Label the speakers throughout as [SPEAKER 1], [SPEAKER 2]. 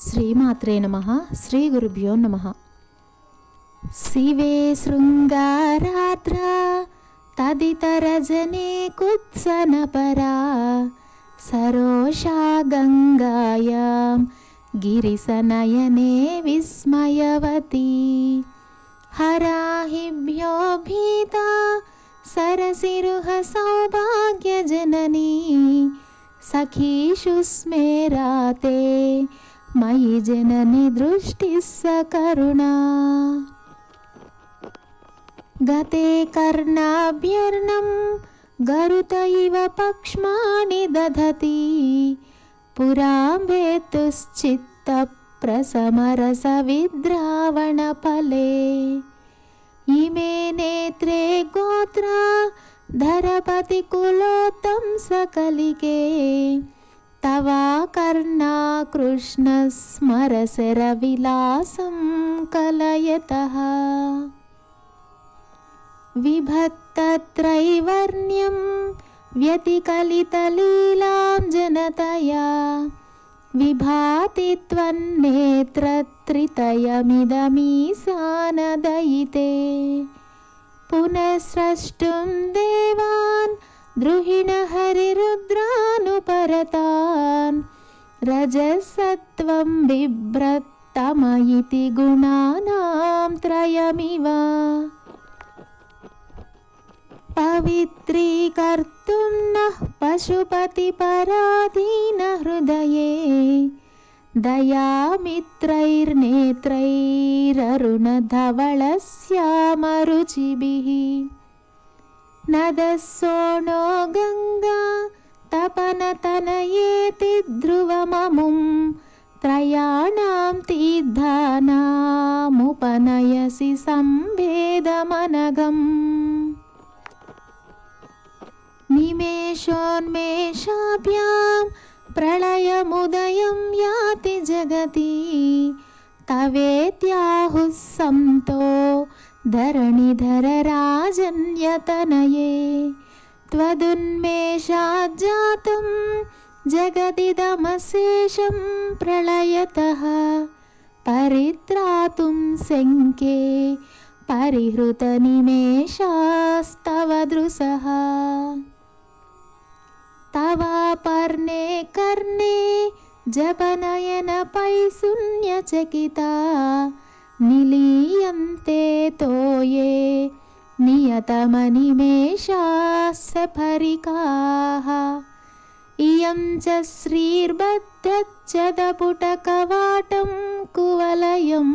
[SPEAKER 1] శ్రీమాత్రే నమః. శ్రీ గురుభ్యో నమః. శివే శృంగారాద్రా తదితరజనే కుత్సనపరా సరోషా గంగాయాం గిరిసనయనే విస్మయవతి హరాహిభ్యో భీతా సరసిరుహ సౌభాగ్యజననీ సఖీషు స్మేరాతే మయి జనని దృష్టిః సకరుణా గతే కర్ణాభ్యర్ణం గరుత ఇవ పక్ష్మాని దధతి పురాంభేతుశ్చిత్త ప్రసమరస విద్రావణ ఫలే ఇమే నేత్రే గోత్రా ధరపతి కులోత్తం సకలికే తవా కర్ణా కృష్ణ స్మరసర విలాసం కలయతః విభక్తత్రైవర్ణ్యం వ్యతికలితలీలాం జనతయా విభాతి త్వన్నేత్రత్రితయమిదమీశానదయితే పునఃస్రష్టుం దేవాన్ ద్రుహిణ హరిరుద్రానుపరతాన్ రజసత్వం బిభ్రత్తమయితి గుణానాం త్రయమివ పవిత్రీకర్తుం నః పశుపతి పరాధీన హృదయే దయామిత్రైర్నేత్రైరరుణధవళశ్యామరుచిభిః నదస్సోణో గంగా తపనతనయేతి ధ్రువమముం త్రయాణాం తీర్థానాముపనయసి సంభేదమనఘం నిమేషోన్మేషాభ్యాం ప్రళయముదయం యాతి జగతి తవేత్యాహుః సంతో ధరణిధర రాజన్యతనయే త్వదున్మేషాజ్జాతం జగదిదమశేషం ప్రళయతః పరిత్రాతుం శంకే పరిహృత నిమేషాస్తవ దృశః తవాపర్ణే కర్ణే జపనయన పైశూన్యచకితా నిలీయంతే తోయే నియతమనిమేషాస్సఫరికాః ఇయం చ శ్రీర్భద్రచ్చదపుటకవాటం కువలయం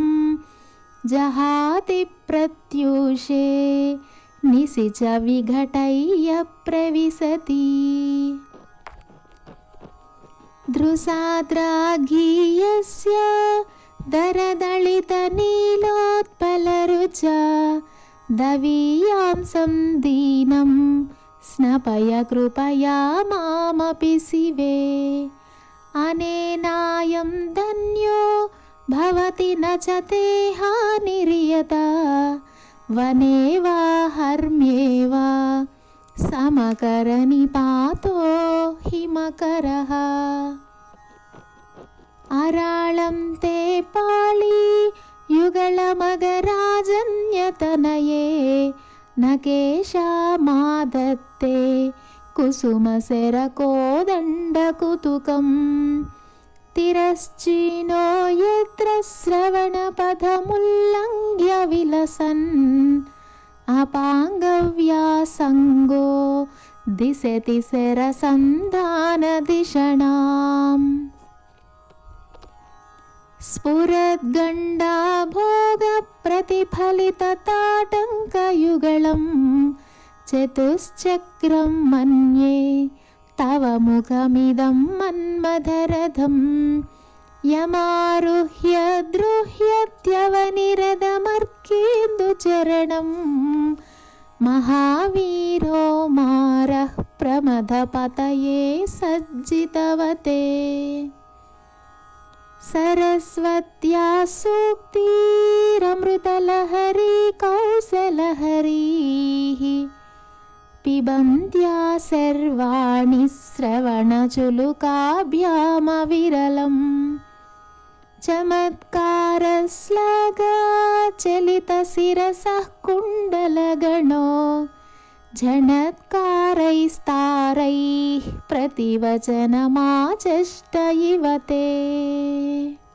[SPEAKER 1] జహాతి ప్రత్యూషే నిశి చ విఘటయ్య ప్రవిశతి దృశాద్రాఘీయస్య దరదళిత నీలోత్పలరుచ దవీయాంసం దీనం స్నపయ కృపయా మామపి శివే అనేనాయం ధన్యో భవతి న చ తే హానిర్యత వనే వా హర్మ్యే వా సమకర నిపాతో హిమకరః అరాళం తే పాళీ యుగళమగరాజన్యతనయే నకేశమాదత్తే కుసుమశరకోదండకుతుకం తిరశ్చీనో యత్ర శ్రవణపథముల్లంఘ్య విలసన్ అపాంగవ్యాసంగో దిశతి శరసంధానదిషణాం స్ఫురద్గండాభోగప్రతిఫలితతాటంకయుగళం చతుశ్చక్రం మన్యే తవ ముఖమిదం మన్మథరథం యమారుహ్య ద్రుహ్యత్యవనిరదమర్కేందుచరణం మహావీరో మారః ప్రమథపతయే సజ్జితవతే సరస్వత్యా సూక్తిరమృతలహరీ కౌసలహరీః పిబంత్యా సర్వాణి శ్రవణచులుకాభ్యామవిరలం चमत्कारश्लाघा चलितशिरसः कुण्डलगणो झणत्कारैस्तारैः प्रतिवचनमाचष्ट इव ते।